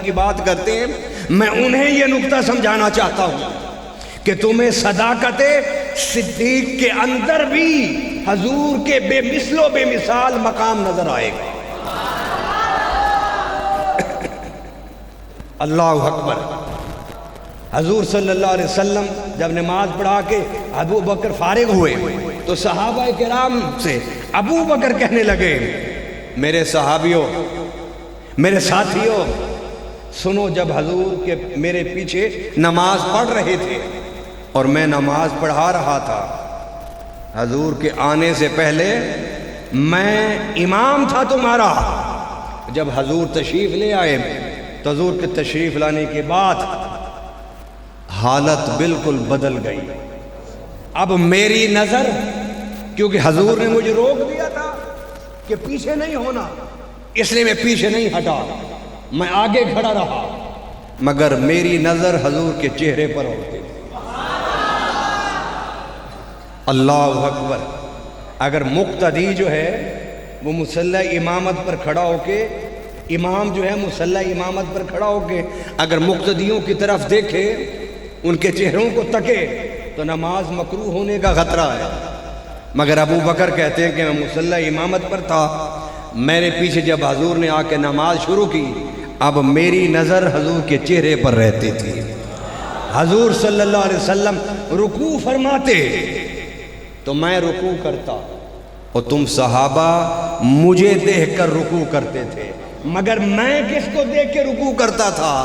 کی بات کرتے ہیں، میں انہیں یہ نکتہ سمجھانا چاہتا ہوں کہ تمہیں صداقت صدیق کے اندر بھی حضور کے بے مثل و بے مثال مقام نظر آئے گا۔ اللہ اکبر۔ حضور صلی اللہ علیہ وسلم جب نماز پڑھا کے ابو بکر فارغ ہوئے تو صحابہ کرام سے ابو بکر کہنے لگے، میرے صحابیوں، میرے ساتھیوں، سنو، جب حضور کے میرے پیچھے نماز پڑھ رہے تھے اور میں نماز پڑھا رہا تھا، حضور کے آنے سے پہلے میں امام تھا تمہارا۔ جب حضور تشریف لے آئے تو حضور کے تشریف لانے کے بعد حالت بالکل بدل گئی۔ اب میری نظر، کیونکہ حضور نے مجھے روک دیا تھا کہ پیچھے نہیں ہونا، اس لیے میں پیچھے نہیں ہٹا، میں آگے کھڑا رہا، مگر میری نظر حضور کے چہرے پر ہوتی۔ اللہ اکبر۔ اگر مقتدی جو ہے وہ مصلی امامت پر کھڑا ہو کے، امام جو ہے مصلی امامت پر کھڑا ہو کے اگر مقتدیوں کی طرف دیکھے، ان کے چہروں کو تکے، تو نماز مکروہ ہونے کا خطرہ ہے۔ مگر ابو بکر کہتے ہیں کہ میں مصلی امامت پر تھا، میرے پیچھے جب حضور نے آ کے نماز شروع کی، اب میری نظر حضور کے چہرے پر رہتی تھی۔ حضور صلی اللہ علیہ وسلم رکوع فرماتے تو میں رکوع کرتا، اور تم صحابہ مجھے دیکھ کر رکوع کرتے تھے، مگر میں کس کو دیکھ کے رکوع کرتا تھا؟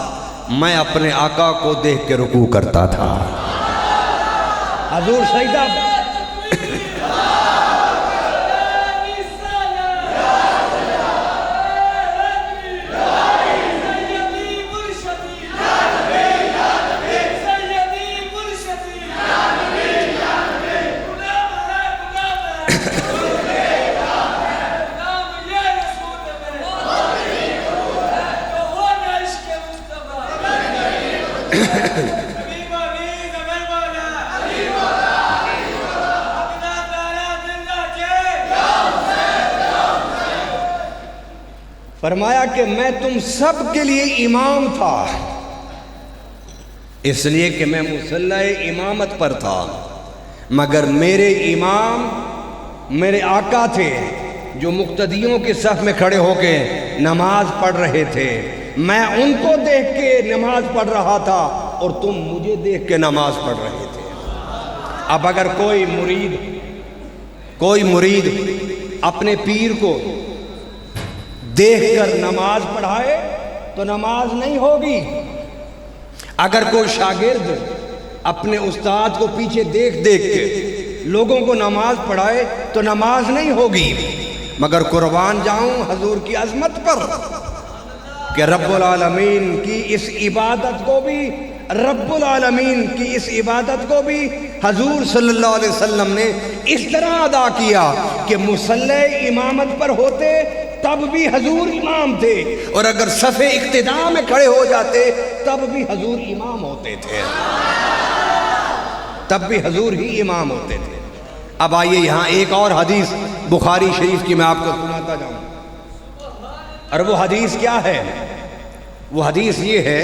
میں اپنے آقا کو دیکھ کے رکوع کرتا تھا۔ حضور سجدہ فرمایا کہ میں تم سب کے لیے امام تھا، اس لیے کہ میں مصلی امامت پر تھا، مگر میرے امام میرے آقا تھے جو مقتدیوں کے صف میں کھڑے ہو کے نماز پڑھ رہے تھے، میں ان کو دیکھ کے نماز پڑھ رہا تھا اور تم مجھے دیکھ کے نماز پڑھ رہے تھے۔ اب اگر کوئی مرید اپنے پیر کو دیکھ کر نماز پڑھائے تو نماز نہیں ہوگی۔ اگر کوئی شاگرد اپنے استاد کو پیچھے دیکھ کے لوگوں کو نماز پڑھائے تو نماز نہیں ہوگی۔ مگر قربان جاؤں حضور کی عظمت پر کہ رب العالمین کی اس عبادت کو بھی حضور صلی اللہ علیہ وسلم نے اس طرح ادا کیا کہ مصلی امامت پر ہوتے تب بھی حضور امام تھے، اور اگر صف اقتداء میں کھڑے ہو جاتے تب بھی حضور امام ہوتے تھے، اب آئیے یہاں ایک اور حدیث بخاری شریف کی میں آپ کو سناتا جاؤں، اور وہ حدیث کیا ہے؟ وہ حدیث یہ ہے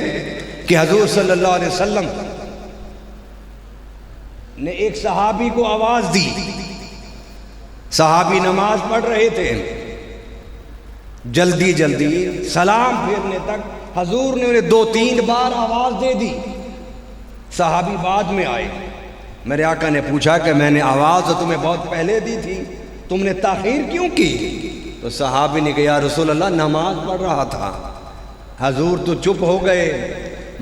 کہ حضور صلی اللہ علیہ وسلم نے ایک صحابی کو آواز دی، صحابی نماز پڑھ رہے تھے، جلدی سلام پھیرنے تک حضور نے انہیں 2-3 بار آواز دے دی۔ صحابی بعد میں آئے، میرے آقا نے پوچھا کہ میں نے آواز تو تمہیں بہت پہلے دی تھی، تم نے تاخیر کیوں کی؟ تو صحابی نے کہا یا رسول اللہ نماز پڑھ رہا تھا، حضور تو چپ ہو گئے،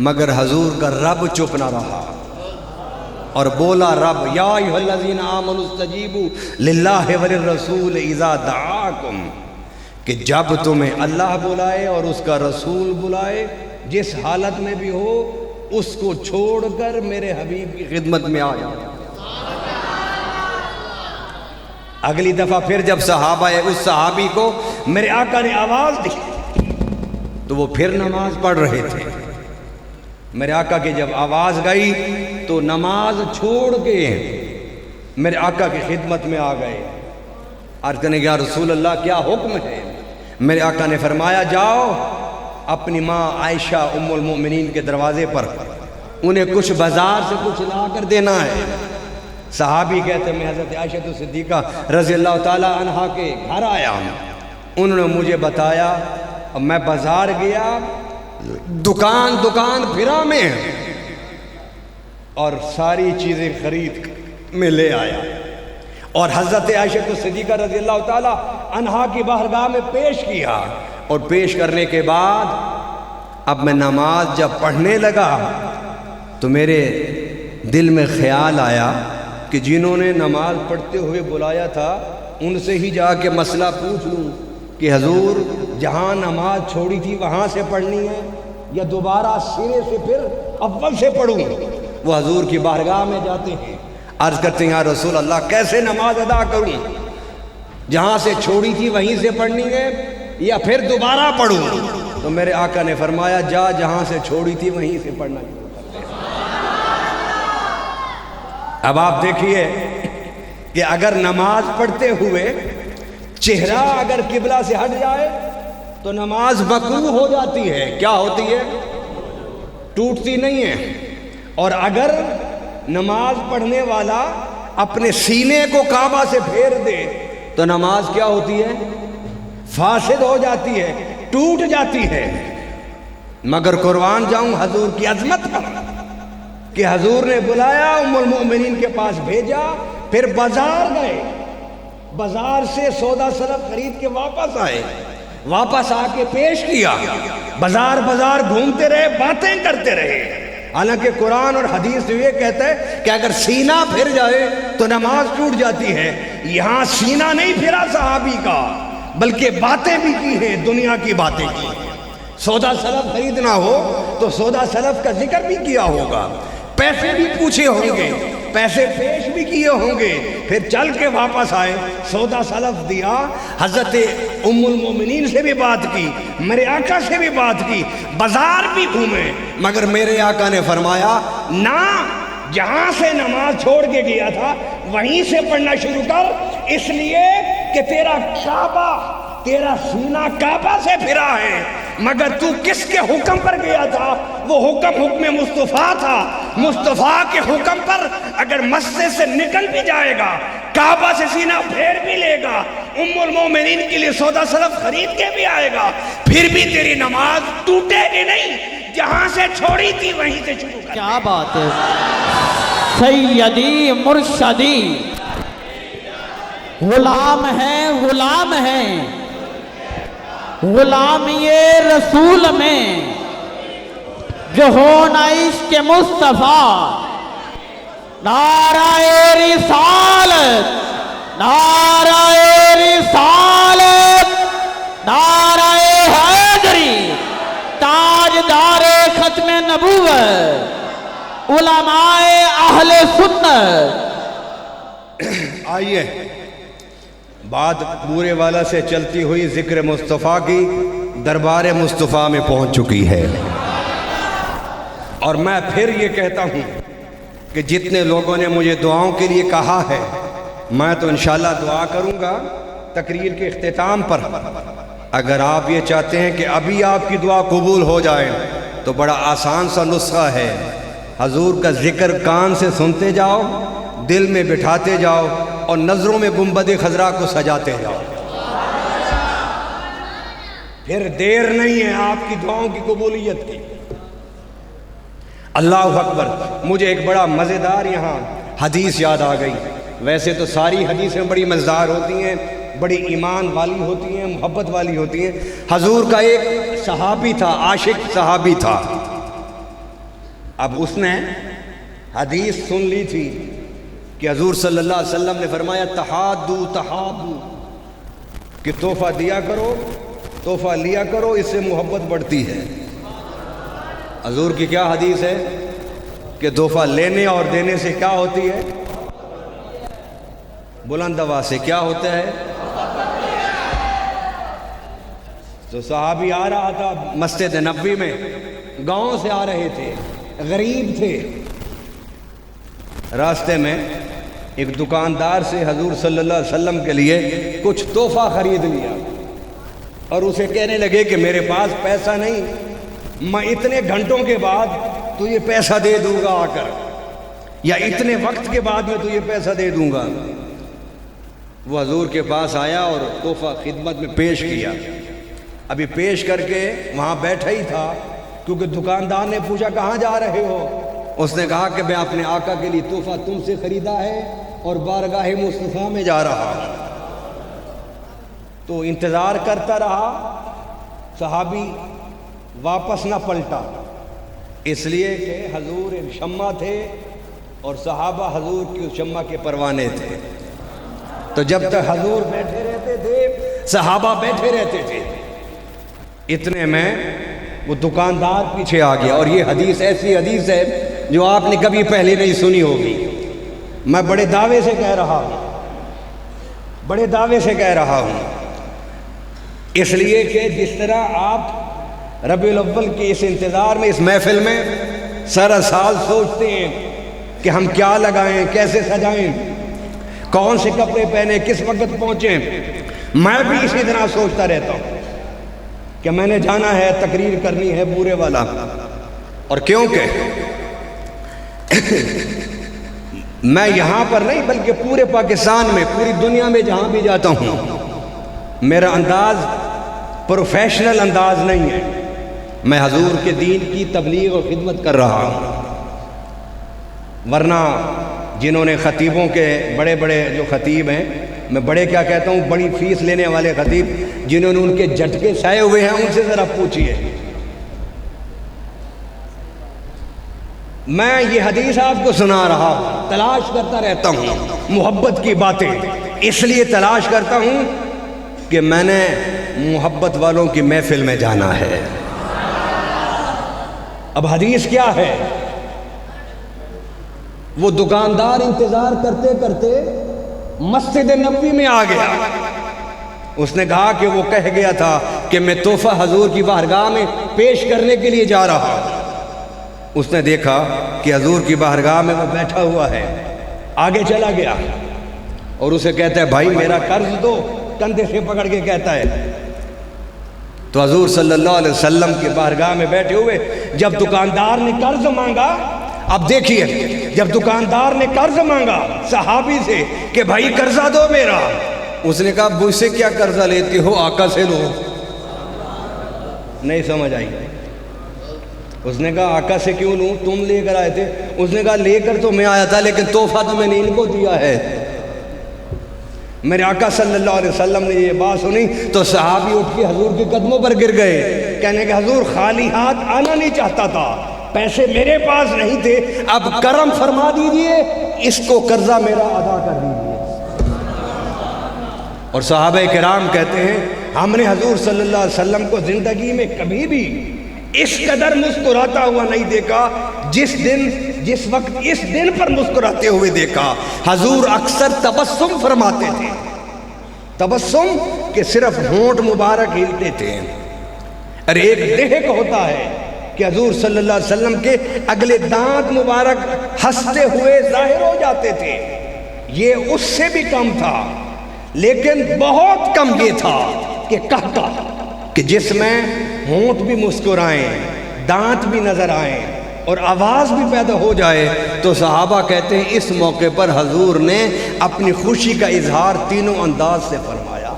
مگر حضور کا رب چپ نہ رہا اور بولا، رب یا ایھا الذین آمنوا استجیبوا للہ وللرسول اذا دعاکم، کہ جب تمہیں اللہ بلائے اور اس کا رسول بلائے، جس حالت میں بھی ہو اس کو چھوڑ کر میرے حبیب کی خدمت میں آ جاؤ۔ اگلی دفعہ پھر جب صحابہ اس صحابی کو میرے آقا نے آواز دی تو وہ پھر نماز پڑھ رہے تھے، میرے آقا کی جب آواز گئی تو نماز چھوڑ کے میرے آقا کی خدمت میں آ گئے، عرض کرنے یا رسول اللہ کیا حکم ہے؟ میرے آقا نے فرمایا جاؤ اپنی ماں عائشہ ام المؤمنین کے دروازے پر، انہیں کچھ بازار سے کچھ لا کر دینا ہے۔ صحابی کہتے ہیں میں حضرت عائشہ صدیقہ رضی اللہ تعالی عنہا کے گھر آیا ہوں، انہوں نے مجھے بتایا، میں بازار گیا، دکان پھرا میں اور ساری چیزیں خرید میں لے آیا اور حضرت عائشہ صدیقہ رضی اللہ تعالی عنہا کی بارگاہ میں پیش کیا، اور پیش کرنے کے بعد اب میں نماز جب پڑھنے لگا تو میرے دل میں خیال آیا کہ جنہوں نے نماز پڑھتے ہوئے بلایا تھا ان سے ہی جا کے مسئلہ پوچھ لوں کہ حضور جہاں نماز چھوڑی تھی وہاں سے پڑھنی ہے یا دوبارہ سرے سے پھر اول سے پڑھوں۔ وہ حضور کی بارگاہ میں جاتے ہیں، عرض کرتے ہیں یا رسول اللہ کیسے نماز ادا کروں، جہاں سے چھوڑی تھی وہیں سے پڑھنی ہے یا پھر دوبارہ پڑھوں؟ تو میرے آقا نے فرمایا جہاں سے چھوڑی تھی وہیں سے پڑھنا شروع کر دے۔ اب آپ دیکھیے کہ اگر نماز پڑھتے ہوئے چہرہ اگر قبلہ سے ہٹ جائے تو نماز مکروہ ہو جاتی ہے، کیا ہوتی ہے؟ ٹوٹتی نہیں ہے۔ اور اگر نماز پڑھنے والا اپنے سینے کو کعبہ سے پھیر دے تو نماز کیا ہوتی ہے؟ فاسد ہو جاتی ہے، ٹوٹ جاتی ہے۔ مگر قربان جاؤں حضور کی عظمت پر کہ حضور نے بلایا، ام المؤمنین کے پاس بھیجا، پھر بازار گئے، بازار سے سودا سلف خرید کے واپس آئے، واپس آ کے پیش کیا، بازار گھومتے رہے، باتیں کرتے رہے۔ حالانکہ قرآن اور حدیث یہ کہتا ہے کہ اگر سینہ پھر جائے تو نماز ٹوٹ جاتی ہے۔ یہاں سینہ نہیں پھرا صحابی کا، بلکہ باتیں بھی کی ہیں، دنیا کی باتیں کی ہیں۔ سودا سلف خریدنا ہو تو سودا سلف کا ذکر بھی کیا ہوگا، پیسے بھی پوچھے ہوں گے، پیسے پیش بھی کیے ہوں گے، پھر چل کے واپس آئے، سودا سلف دیا، حضرت ام المومنین سے بھی بات کی، میرے آقا سے بھی بات کی، بازار بھی گھومے، مگر میرے آقا نے فرمایا نہ، جہاں سے نماز چھوڑ کے گیا تھا وہیں سے پڑھنا شروع کر، اس لیے کہ تیرا کعبہ، تیرا سینہ کعبہ سے پھرا ہے، مگر تو کس کے حکم پر گیا تھا؟ وہ حکم مصطفیٰ تھا۔ مصطفیٰ کے حکم پر اگر مسجد سے نکل بھی جائے گا، کعبہ سے سینہ پھیر بھی لے گا، ام المومنین کے لیے سودا سلف خرید کے بھی آئے گا، پھر بھی تیری نماز ٹوٹے گی نہیں، جہاں سے چھوڑی تھی وہیں سے شروع کر۔ کیا بات ہے سیدی مرشدی، غلام ہیں غلام ہیں، غلامی رسول میں جو ہونا عشق مصطفیٰ، نعرہ رسالت، نعرہ رسالت، نعرہ حیدری، تاجدار ختم نبوت، علماء اہل سنت۔ آئیے بات بورے والا سے چلتی ہوئی ذکر مصطفیٰ کی دربار مصطفیٰ میں پہنچ چکی ہے، اور میں پھر یہ کہتا ہوں کہ جتنے لوگوں نے مجھے دعاؤں کے لیے کہا ہے، میں تو انشاءاللہ دعا کروں گا تقریر کے اختتام پر۔ اگر آپ یہ چاہتے ہیں کہ ابھی آپ کی دعا قبول ہو جائے تو بڑا آسان سا نسخہ ہے، حضور کا ذکر کان سے سنتے جاؤ، دل میں بٹھاتے جاؤ، اور نظروں میں گنبد خضرا کو سجاتے جاؤ، پھر دیر نہیں ہے آپ کی دعاؤں کی قبولیت کی۔ اللہ اکبر۔ مجھے ایک بڑا مزیدار یہاں حدیث یاد آ گئی۔ ویسے تو ساری حدیثیں بڑی مزیدار ہوتی ہیں، بڑی ایمان والی ہوتی ہیں، محبت والی ہوتی ہیں۔ حضور کا ایک صحابی تھا، عاشق صحابی تھا۔ اب اس نے حدیث سن لی تھی کہ حضور صلی اللہ علیہ وسلم نے فرمایا تحادو تحابو، کہ تحفہ دیا کرو، تحفہ لیا کرو، اس سے محبت بڑھتی ہے۔ حضور کی کیا حدیث ہے کہ تحفہ لینے اور دینے سے کیا ہوتی ہے؟ بلند آواز سے کیا ہوتا ہے؟ تو صحابی آ رہا تھا مسجد نبوی میں، گاؤں سے آ رہے تھے، غریب تھے، راستے میں ایک دکاندار سے حضور صلی اللہ علیہ وسلم کے لیے کچھ تحفہ خرید لیا۔ اور اسے کہنے لگے کہ میرے پاس پیسہ نہیں، میں اتنے گھنٹوں کے بعد تجھے پیسہ دے دوں گا آ کر، یا اتنے وقت کے بعد میں تجھے پیسہ دے دوں گا۔ وہ حضور کے پاس آیا اور تحفہ خدمت میں پیش کیا۔ ابھی پیش کر کے وہاں بیٹھا ہی تھا، کیونکہ دکاندار نے پوچھا کہاں جا رہے ہو؟ اس نے کہا کہ میں اپنے آقا کے لیے تحفہ تم سے خریدا ہے اور بارگاہ مصطفیٰ میں جا رہا ہوں۔ تو انتظار کرتا رہا، صحابی واپس نہ پلٹا، اس لیے کہ حضور ایک شمع تھے اور صحابہ حضور کی اس شمع کے پروانے تھے۔ تو جب تک حضور بیٹھے رہتے تھے صحابہ بیٹھے رہتے تھے۔ اتنے میں وہ دکاندار پیچھے آ گیا، اور یہ حدیث ایسی حدیث ہے جو آپ نے کبھی پہلے نہیں سنی ہوگی۔ میں بڑے دعوے سے کہہ رہا ہوں، بڑے دعوے سے کہہ رہا ہوں، اس لیے کہ جس طرح آپ ربیع الاول کے اس انتظار میں، اس محفل میں سارا سال سوچتے ہیں کہ ہم کیا لگائیں، کیسے سجائیں، کون سے کپڑے پہنے، کس وقت پہنچیں، میں بھی اسی طرح سوچتا رہتا ہوں کہ میں نے جانا ہے، تقریر کرنی ہے بورے والا۔ اور کیونکہ میں یہاں پر نہیں بلکہ پورے پاکستان میں، پوری دنیا میں جہاں بھی جاتا ہوں، میرا انداز پروفیشنل انداز نہیں ہے، میں حضور کے دین کی تبلیغ اور خدمت کر رہا ہوں۔ ورنہ جنہوں نے خطیبوں کے بڑے بڑے جو خطیب ہیں، میں بڑے کیا کہتا ہوں، بڑی فیس لینے والے خطیب جنہوں نے ان کے جھٹکے سائے ہوئے ہیں، ان سے ذرا پوچھئے۔ میں یہ حدیث آپ کو سنا رہا ہوں، تلاش کرتا رہتا ہوں محبت کی باتیں، اس لیے تلاش کرتا ہوں کہ میں نے محبت والوں کی محفل میں جانا ہے۔ اب حدیث کیا ہے؟ وہ دکاندار انتظار کرتے کرتے مسجد نبوی میں آ گیا۔ اس نے کہا کہ وہ کہہ گیا تھا کہ میں تحفہ حضور کی بارگاہ میں پیش کرنے کے لیے جا رہا ہوں۔ اس نے دیکھا کہ حضور کی بارگاہ میں وہ بیٹھا ہوا ہے، آگے چلا گیا اور اسے کہتا ہے بھائی میرا قرض دو، کندھے سے پکڑ کے کہتا ہے۔ تو حضور صلی اللہ علیہ وسلم کی بارگاہ میں بیٹھے ہوئے جب دکاندار نے قرض مانگا، اب دیکھیے، جب دکاندار نے قرض مانگا صحابی سے کہ بھائی قرضہ دو میرا، اس نے کہا مجھ سے کیا قرضہ لیتے ہو، آقا سے لو۔ نہیں سمجھ آئی؟ اس نے کہا آقا سے کیوں لوں، تم لے کر آئے تھے۔ اس نے کہا لے کر تو میں آیا تھا لیکن تحفہ تو میں نے ان کو دیا ہے۔ میرے آقا صلی اللہ علیہ وسلم نے یہ بات سنی تو صحابی اٹھ کے حضور کے قدموں پر گر گئے، کہنے کہ حضور خالی ہاتھ آنا نہیں چاہتا تھا، پیسے میرے پاس نہیں تھے، اب کرم فرما دیجئے، اس کو قرضہ میرا ادا کر دیجئے۔ اور صحابہ کرام کہتے ہیں ہم نے حضور صلی اللہ علیہ وسلم کو زندگی میں کبھی بھی اس قدر مسکراتا ہوا نہیں دیکھا جس وقت اس دن پر مسکراتے ہوئے دیکھا۔ حضور اکثر تبسم فرماتے تھے، تبسم کہ صرف ہونٹ مبارک ہلتے تھے، اور ایک دہک ہوتا ہے کہ حضور صلی اللہ علیہ وسلم کے اگلے دانت مبارک ہنستے ہوئے ظاہر ہو جاتے تھے۔ یہ اس سے بھی کم تھا، لیکن بہت کم یہ تھا کہ کہتا کہ جس میں ہونٹ بھی مسکرائیں، دانت بھی نظر آئیں اور آواز بھی پیدا ہو جائے۔ تو صحابہ کہتے ہیں اس موقع پر حضور نے اپنی خوشی کا اظہار تینوں انداز سے فرمایا۔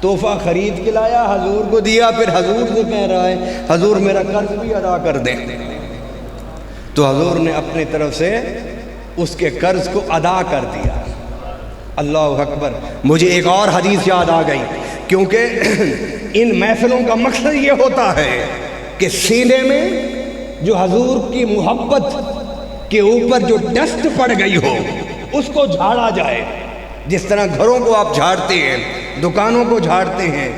تحفہ خرید کے لایا، حضور کو دیا، پھر حضور سے کہہ رہا ہے حضور میرا قرض بھی ادا کر دیں۔ تو حضور نے اپنی طرف سے اس کے قرض کو ادا کر دیا۔ اللہ اکبر۔ مجھے ایک اور حدیث یاد آ گئی، کیونکہ ان محفلوں کا مقصد یہ ہوتا ہے کہ سینے میں جو حضور کی محبت کے اوپر جو ڈسٹ پڑ گئی ہو اس کو جھاڑا جائے۔ جس طرح گھروں کو آپ جھاڑتے ہیں، دکانوں کو جھاڑتے ہیں،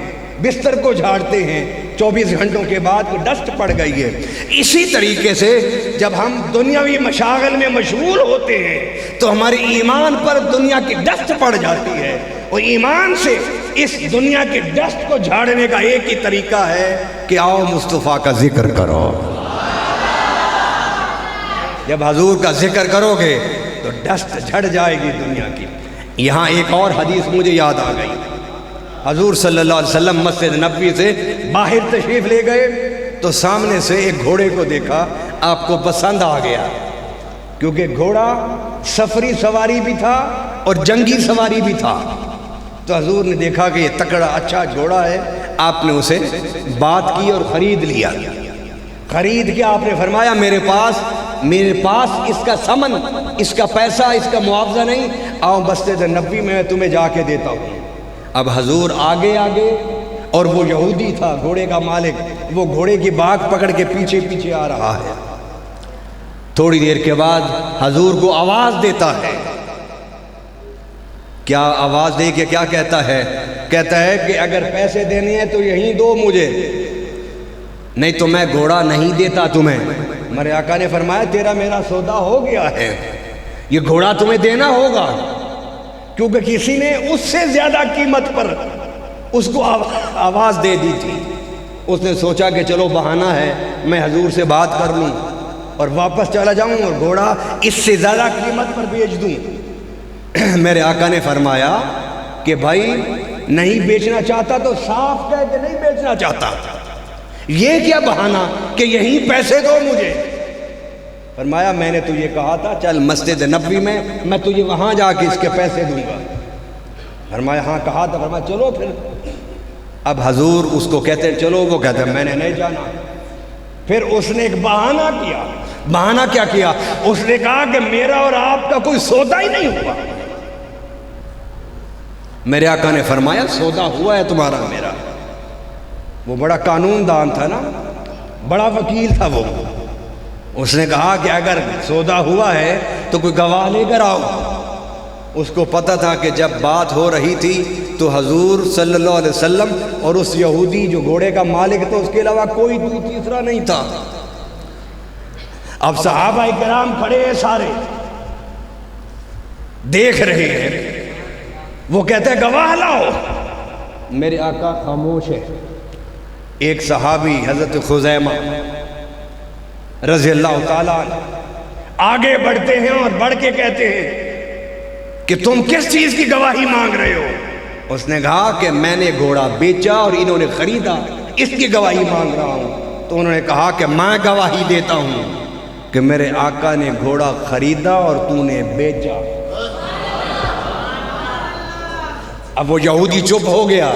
بستر کو جھاڑتے ہیں، 24 گھنٹوں کے بعد وہ ڈسٹ پڑ گئی ہے، اسی طریقے سے جب ہم دنیاوی مشاغل میں مشغول ہوتے ہیں تو ہمارے ایمان پر دنیا کی ڈسٹ پڑ جاتی ہے، اور ایمان سے اس دنیا کے ڈسٹ کو جھاڑنے کا ایک ہی طریقہ ہے کہ آؤ مصطفیٰ کا ذکر کرو۔ جب حضور کا ذکر کرو گے تو ڈسٹ جھڑ جائے گی دنیا کی۔ یہاں ایک اور حدیث مجھے یاد آ گئی. حضور صلی اللہ علیہ وسلم مسجد نبوی سے باہر تشریف لے گئے تو سامنے سے ایک گھوڑے کو دیکھا, آپ کو پسند آ گیا, کیونکہ گھوڑا سفری سواری بھی تھا اور جنگی سواری بھی تھا. تو حضور نے دیکھا کہ یہ تکڑا اچھا گھوڑا ہے, آپ نے اسے بات کی اور خرید لیا. خرید کے آپ نے فرمایا میرے پاس اس کا ثمن, اس کا پیسہ, اس کا معاوضہ نہیں, آؤ مسجد نبوی میں تمہیں جا کے دیتا ہوں. اب حضور آگے اور وہ یہودی تھا گھوڑے کا مالک, وہ گھوڑے کی باگ پکڑ کے پیچھے پیچھے آ رہا ہے. تھوڑی دیر کے بعد حضور کو آواز دیتا ہے. کیا آواز دے کے کیا کہتا ہے؟ کہتا ہے کہ اگر پیسے دینے ہیں تو یہیں دو مجھے, نہیں تو میں گھوڑا نہیں دیتا تمہیں. میرے آقا نے فرمایا تیرا میرا سودا ہو گیا ہے, یہ گھوڑا تمہیں دینا ہوگا, کیونکہ کسی نے اس سے زیادہ قیمت پر اس کو آواز دے دی تھی. اس نے سوچا کہ چلو بہانہ ہے, میں حضور سے بات کر لوں اور واپس چلا جاؤں اور گھوڑا اس سے زیادہ قیمت پر بیچ دوں. میرے آقا نے فرمایا کہ بھائی نہیں بیچنا چاہتا تو صاف کہہ کہ نہیں بیچنا چاہتا, یہ کیا بہانہ کہ یہیں پیسے دو مجھے. فرمایا میں نے تجھے کہا تھا چل مسجد نبوی میں تجھے وہاں جا کے اس کے پیسے دوں گا. فرمایا ہاں کہا تھا. فرمایا چلو پھر. اب حضور اس کو کہتے ہیں چلو, وہ کہتے ہیں میں نے نہیں جانا. پھر اس نے ایک بہانہ کیا. بہانہ کیا کیا؟ اس نے کہا کہ میرا اور آپ کا کوئی سودا ہی نہیں ہوا. میرے آقا نے فرمایا سودا ہوا ہے تمہارا میرا. وہ بڑا قانون دان تھا نا, بڑا وکیل تھا وہ. اس نے کہا کہ اگر سودا ہوا ہے تو کوئی گواہ لے کر آؤ. اس کو پتہ تھا کہ جب بات ہو رہی تھی تو حضور صلی اللہ علیہ وسلم اور اس یہودی جو گھوڑے کا مالک تھا اس کے علاوہ کوئی تیسرا نہیں تھا. اب صحابہ کرام کھڑے ہیں, سارے دیکھ رہے ہیں. وہ کہتے ہیں گواہ لاؤ. میرے آقا خاموش ہے. ایک صحابی حضرت خزیمہ رضی اللہ تعالیٰ آگے بڑھتے ہیں اور بڑھ کے کہتے ہیں کہ تم کس چیز کی گواہی مانگ رہے ہو؟ اس نے کہا کہ میں نے گھوڑا بیچا اور انہوں نے خریدا, اس کی گواہی مانگ رہا ہوں. تو انہوں نے کہا کہ میں گواہی دیتا ہوں کہ میرے آقا نے گھوڑا خریدا اور تو نے بیچا. اب وہ یہودی چپ ہو گیا,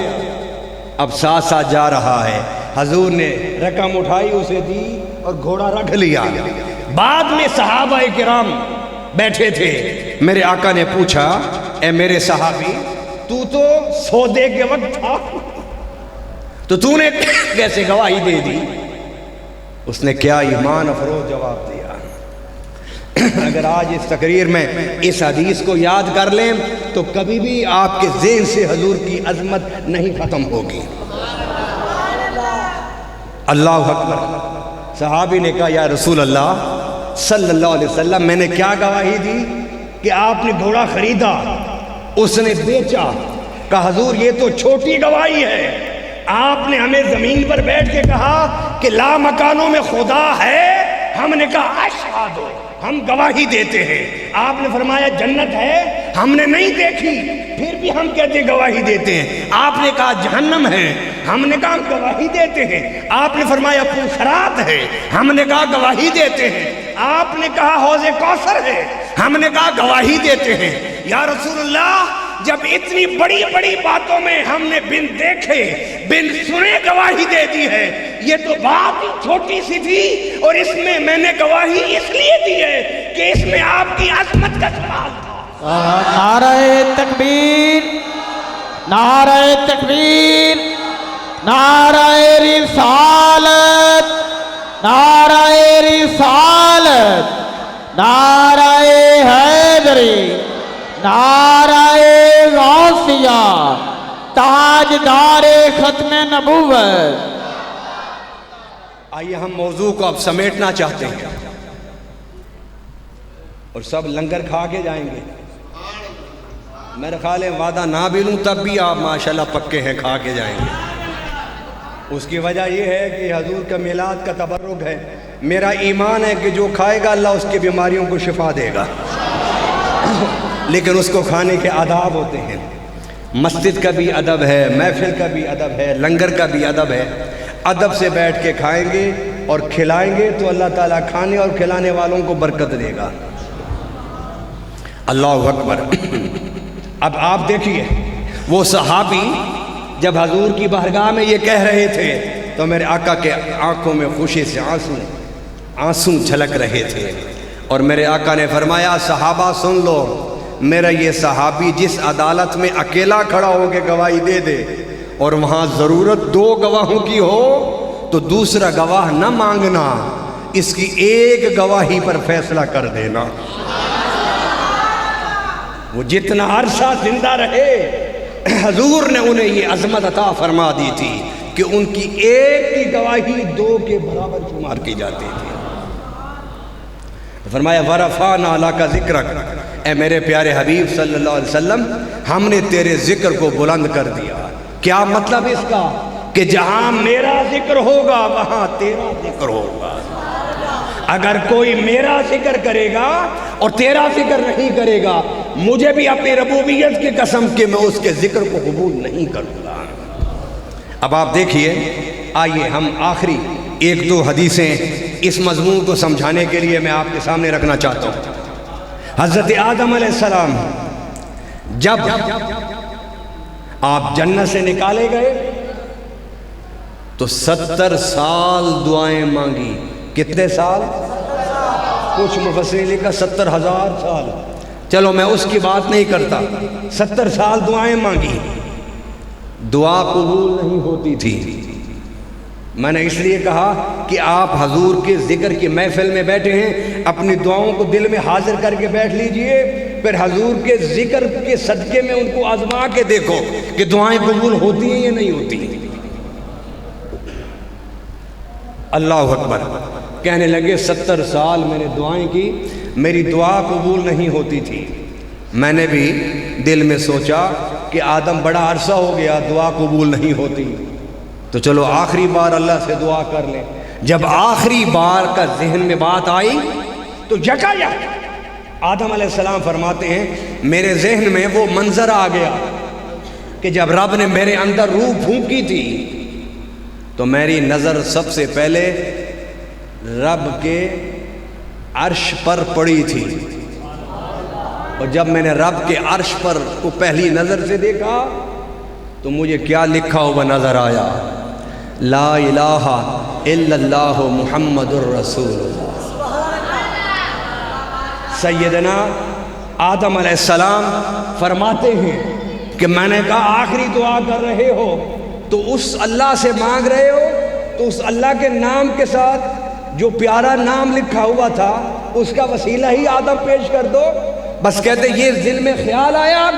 اب ساتھ ساتھ جا رہا ہے. حضور نے رقم اٹھائی, اسے دی اور گھوڑا رکھ لیا. بعد میں صحابہ کرام بیٹھے تھے. میرے آقا نے پوچھا اے میرے صحابی, تو سودے کے وقت تھا تو نے کیسے گواہی دے دی؟ اس نے کیا ایمان افروز جواب دیا. اگر آج اس تقریر میں اس حدیث کو یاد کر لیں تو کبھی بھی آپ کے ذہن سے حضور کی عظمت نہیں ختم ہوگی. اللہ اکبر. صحابی نے کہا یا رسول اللہ صلی اللہ علیہ وسلم, میں نے کیا گواہی دی کہ آپ نے گھوڑا خریدا, اس نے بیچا. کہا حضور یہ تو چھوٹی گواہی ہے, آپ نے ہمیں زمین پر بیٹھ کے کہا کہ لا مکانوں میں خدا ہے, ہم نے کہا اشہد, ہم گواہی دیتے ہیں. آپ نے فرمایا جنت ہے, ہم نے نہیں دیکھی, پھر بھی ہم کہتے ہیں گواہی دیتے ہیں. آپ نے کہا جہنم ہے, ہم نے کہا گواہی دیتے ہیں. آپ نے فرمایا پوخرات ہے, ہم نے کہا گواہی دیتے ہیں. آپ نے کہا حوض کوثر ہے, ہم نے کہا گواہی دیتے ہیں. یا رسول اللہ جب اتنی بڑی بڑی باتوں میں ہم نے بن دیکھے بن سنے گواہی دے دی ہے, یہ تو بات ہی چھوٹی سی تھی, اور اس میں میں نے گواہی اس لیے دی ہے کہ اس میں آپ کی عظمت کا سوال تھا. نعرہ تکبیر, نعرہ تکبیر, نعرہ رسالت, نعرہ رسالت, نعرہ حیدری, نعرہ غوثیہ, تاجدار ختم نبوت. آئیے ہم موضوع کو اب سمیٹنا چاہتے ہیں اور سب لنگر کھا کے جائیں گے. میرے خیال ہے وعدہ نہ بھی لوں تب بھی آپ ماشاءاللہ پکے ہیں, کھا کے جائیں گے. اس کی وجہ یہ ہے کہ حضور کا میلاد کا تبرک ہے. میرا ایمان ہے کہ جو کھائے گا اللہ اس کی بیماریوں کو شفا دے گا. لیکن اس کو کھانے کے آداب ہوتے ہیں. مسجد کا بھی ادب ہے, محفل کا بھی ادب ہے, لنگر کا بھی ادب ہے. ادب سے بیٹھ کے کھائیں گے اور کھلائیں گے تو اللہ تعالیٰ کھانے اور کھلانے والوں کو برکت دے گا. اللہ اکبر. اب آپ دیکھیے, وہ صحابی جب حضور کی بارگاہ میں یہ کہہ رہے تھے تو میرے آقا کے آنکھوں میں خوشی سے آنسو چھلک رہے تھے. اور میرے آقا نے فرمایا, صحابہ سن لو, میرا یہ صحابی جس عدالت میں اکیلا کھڑا ہو کے گواہی دے دے اور وہاں ضرورت 2 گواہوں کی ہو تو دوسرا گواہ نہ مانگنا, اس کی ایک گواہی پر فیصلہ کر دینا. وہ جتنا عرصہ زندہ رہے حضور نے انہیں یہ عظمت عطا فرما دی تھی کہ ان کی ایک کی گواہی 2 کے برابر شمار کی جاتی تھی. فرمایا ورفعنا لک ذکرک, اے میرے پیارے حبیب صلی اللہ علیہ وسلم, ہم نے تیرے ذکر کو بلند کر دیا. کیا مطلب اس کا؟ کہ جہاں میرا ذکر ہوگا وہاں تیرا ذکر ہوگا. اگر کوئی میرا ذکر کرے گا اور تیرا ذکر نہیں کرے گا, مجھے بھی اپنی ربوبیت کی قسم کہ میں اس کے ذکر کو قبول نہیں کروں گا. اب آپ دیکھیے, آئیے ہم آخری 1-2 حدیثیں اس مضمون کو سمجھانے کے لیے میں آپ کے سامنے رکھنا چاہتا ہوں. حضرت آدم علیہ السلام جب آپ جنت سے نکالے گئے تو 70 سال دعائیں مانگی. کتنے سال؟ کچھ مفسرین لکھا 70,000 سال. چلو میں اس کی بات نہیں کرتا, 70 سال دعائیں مانگی, دعا قبول نہیں ہوتی تھی. میں نے اس لیے کہا کہ آپ حضور کے ذکر کی محفل میں بیٹھے ہیں, اپنی دعاؤں کو دل میں حاضر کر کے بیٹھ لیجئے, پھر حضور کے ذکر کے صدقے میں ان کو آزما کے دیکھو کہ دعائیں قبول ہوتی ہیں یا نہیں ہوتی. اللہ اکبر. کہنے لگے 70 سال میں نے دعائیں کی, میری دعا قبول نہیں ہوتی تھی. میں نے بھی دل میں سوچا کہ آدم بڑا عرصہ ہو گیا دعا قبول نہیں ہوتی, تو چلو آخری بار اللہ سے دعا کر لیں. جب آخری بار کا ذہن میں بات آئی تو یکایک آدم علیہ السلام فرماتے ہیں میرے ذہن میں وہ منظر آ گیا کہ جب رب نے میرے اندر روح پھونکی تھی تو میری نظر سب سے پہلے رب کے عرش پر پڑی تھی. اور جب میں نے رب کے عرش پر کو پہلی نظر سے دیکھا تو مجھے کیا لکھا ہوا نظر آیا, لا الہ الا اللہ محمد الرسول اللہ. سیدنا آدم علیہ السلام فرماتے ہیں کہ میں نے کہا آخری دعا کر رہے ہو تو اس اللہ سے مانگ رہے ہو تو اس اللہ کے نام کے ساتھ جو پیارا نام لکھا ہوا تھا اس کا وسیلہ ہی آدم پیش کر دو. بس کہتے یہ دل میں خیال آیا